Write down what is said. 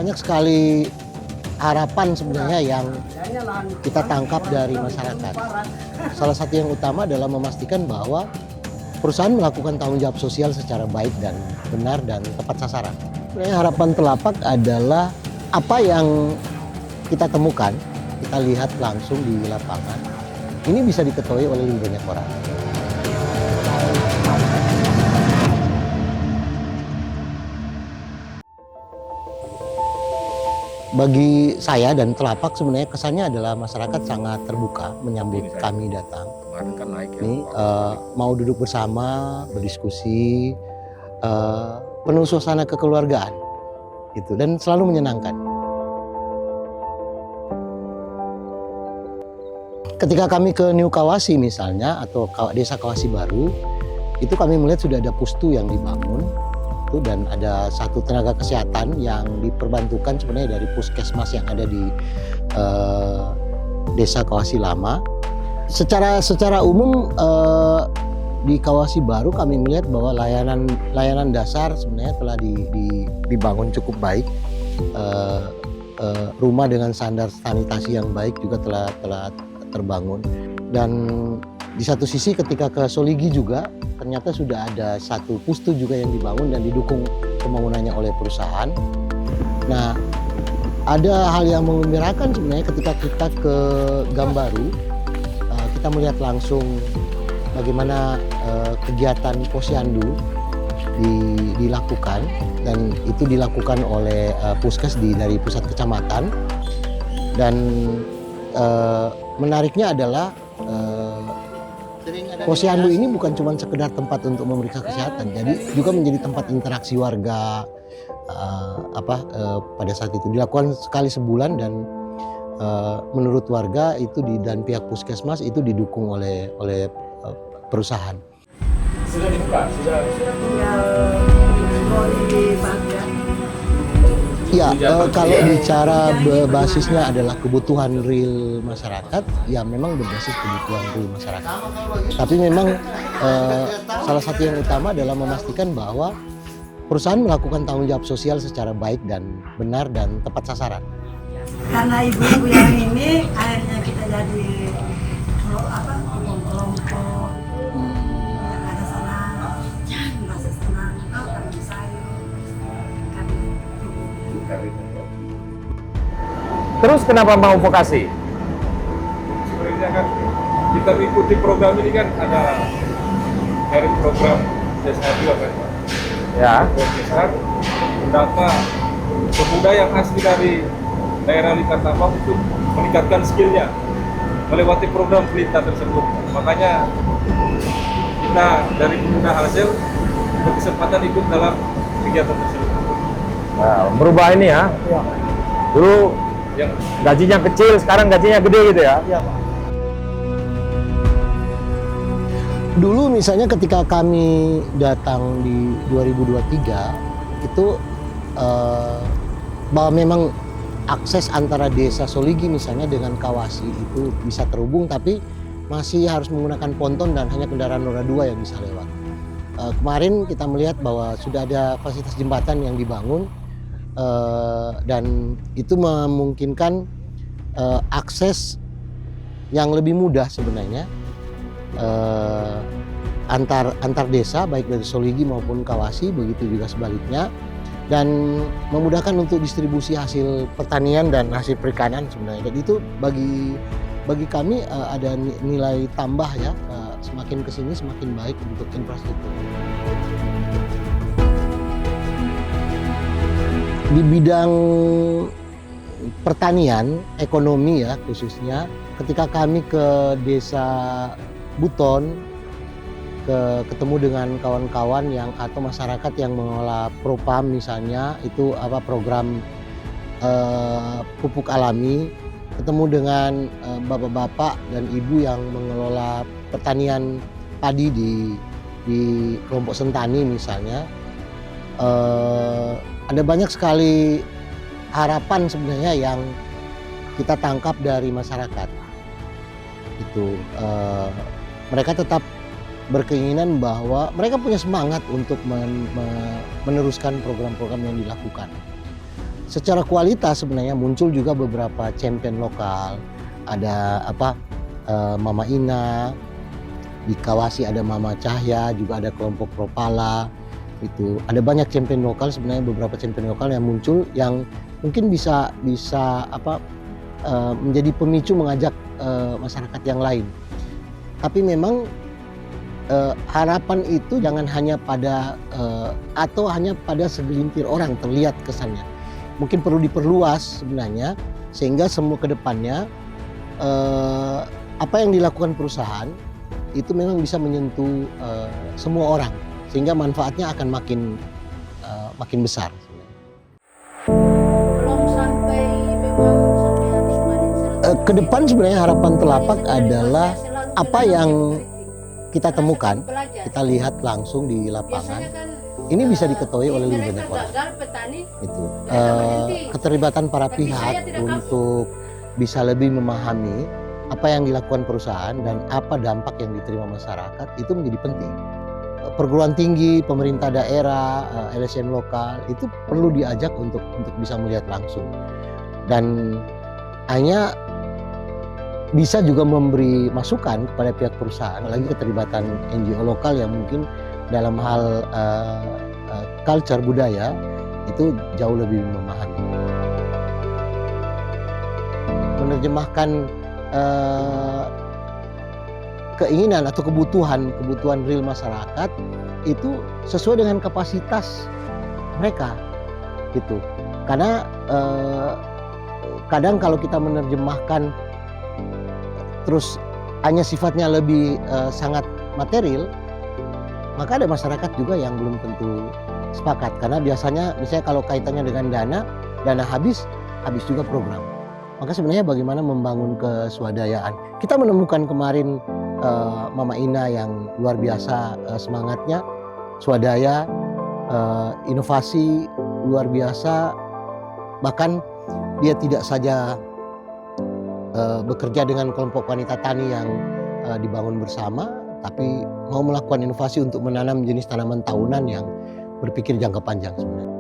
banyak sekali harapan sebenarnya yang kita tangkap dari masyarakat. Salah satu yang utama adalah memastikan bahwa perusahaan melakukan tanggung jawab sosial secara baik dan benar dan tepat sasaran. Sebenarnya harapan Telapak adalah apa yang kita temukan, kita lihat langsung di lapangan, ini bisa diketahui oleh lebih banyak orang. Bagi saya dan Telapak sebenarnya kesannya adalah masyarakat sangat terbuka menyambut kami datang. Ini mau duduk bersama, berdiskusi, penuh suasana kekeluargaan, gitu, dan selalu menyenangkan. Ketika kami ke New Kawasi misalnya atau Desa Kawasi Baru, itu kami melihat sudah ada pustu yang dibangun. Dan ada satu tenaga kesehatan yang diperbantukan sebenarnya dari puskesmas yang ada di Desa Kawasi Lama. Secara umum di Kawasi Baru kami melihat bahwa layanan dasar sebenarnya telah dibangun cukup baik. Rumah dengan standar sanitasi yang baik juga telah terbangun. Dan di satu sisi ketika ke Soligi juga ternyata sudah ada satu pustu juga yang dibangun dan didukung pembangunannya oleh perusahaan. Nah, ada hal yang mengembirakan sebenarnya ketika kita ke Gambaru, kita melihat langsung bagaimana kegiatan posyandu dilakukan, dan itu dilakukan oleh puskes dari pusat kecamatan. Dan menariknya adalah posyandu ini bukan cuma sekedar tempat untuk memeriksa kesehatan, jadi juga menjadi tempat interaksi warga. Pada saat itu dilakukan sekali sebulan, dan menurut warga itu dan pihak puskesmas itu didukung oleh perusahaan. Sudah dibuka, sudah tinggal Ya, kalau bicara basisnya adalah kebutuhan real masyarakat, ya memang berbasis kebutuhan real masyarakat. Tapi memang salah satu yang utama adalah memastikan bahwa perusahaan melakukan tanggung jawab sosial secara baik dan benar dan tepat sasaran. Karena ibu-ibu yang ini akhirnya kita jadi kelompok ada senang, merasa senang, kami sayang, Terus kenapa mau vokasi? Sebenarnya kan kita mengikuti program ini kan ada dari program desa juga kan, Ya. desa mendata pemuda yang asli dari daerah lingkar tambang untuk meningkatkan skillnya melewati program pelita tersebut. Makanya kita dari pemuda hasil berkesempatan ikut dalam kegiatan tersebut. Nah, berubah ini ya. Dulu Yang gajinya kecil, sekarang gajinya gede gitu ya. Dulu misalnya ketika kami datang di 2023 itu bahwa memang akses antara desa Soligi misalnya dengan Kawasi itu bisa terhubung, tapi masih harus menggunakan ponton dan hanya kendaraan roda 2 yang bisa lewat. Kemarin kita melihat bahwa sudah ada fasilitas jembatan yang dibangun, dan itu memungkinkan akses yang lebih mudah sebenarnya antar desa, baik dari Soligi maupun Kawasi, begitu juga sebaliknya, dan memudahkan untuk distribusi hasil pertanian dan hasil perikanan sebenarnya. Dan itu bagi kami ada nilai tambah ya, semakin kesini semakin baik untuk infrastruktur. Di bidang pertanian, ekonomi ya khususnya, ketika kami ke Desa Buton, ketemu dengan kawan-kawan yang atau masyarakat yang mengelola Propam misalnya, itu program pupuk alami, ketemu dengan bapak-bapak dan ibu yang mengelola pertanian padi di kelompok Sentani misalnya. Ada banyak sekali harapan sebenarnya yang kita tangkap dari masyarakat. Itu mereka tetap berkeinginan bahwa mereka punya semangat untuk meneruskan program-program yang dilakukan. secara kualitas sebenarnya muncul juga beberapa champion lokal. Ada Mama Ina, di Kawasi ada Mama Cahya, juga ada kelompok Propala. Itu ada banyak champion lokal, sebenarnya beberapa champion lokal yang muncul yang mungkin bisa menjadi pemicu mengajak masyarakat yang lain. Tapi memang harapan itu jangan hanya pada atau hanya pada segelintir orang terlihat kesannya. Mungkin perlu diperluas sebenarnya sehingga semua kedepannya apa yang dilakukan perusahaan itu memang bisa menyentuh semua orang sehingga manfaatnya akan makin besar. Belum sampai memang sampai habis panen 100. Ke depan sebenarnya harapan Telapak adalah apa yang kita temukan, kita lihat langsung di lapangan, ini bisa diketahui oleh lebih banyak orang. Itu keterlibatan para pihak untuk bisa lebih memahami apa yang dilakukan perusahaan dan apa dampak yang diterima masyarakat itu menjadi penting. Perguruan tinggi, pemerintah daerah, LSM lokal itu perlu diajak untuk bisa melihat langsung. Dan hanya bisa juga memberi masukan kepada pihak perusahaan, lagi keterlibatan NGO lokal yang mungkin dalam hal culture budaya itu jauh lebih memahami. Menerjemahkan keinginan atau kebutuhan real masyarakat itu sesuai dengan kapasitas mereka gitu. Karena kadang kalau kita menerjemahkan terus hanya sifatnya lebih sangat material, maka ada masyarakat juga yang belum tentu sepakat. Karena biasanya misalnya kalau kaitannya dengan dana habis juga program. Maka sebenarnya bagaimana membangun keswadayaan. Kita menemukan kemarin Mama Ina yang luar biasa semangatnya, swadaya, inovasi luar biasa. Bahkan dia tidak saja bekerja dengan kelompok wanita tani yang dibangun bersama, tapi mau melakukan inovasi untuk menanam jenis tanaman tahunan yang berpikir jangka panjang sebenarnya.